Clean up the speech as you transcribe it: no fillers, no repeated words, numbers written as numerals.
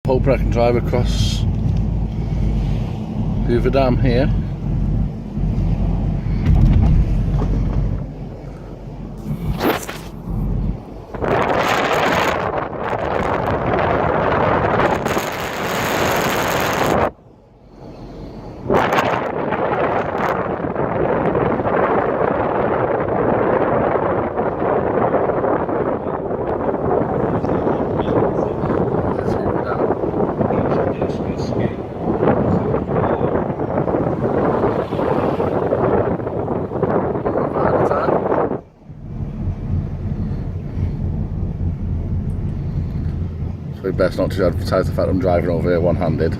hoping I can drive across Hoover Dam here. It's best not to advertise the fact I'm driving over here one-handed.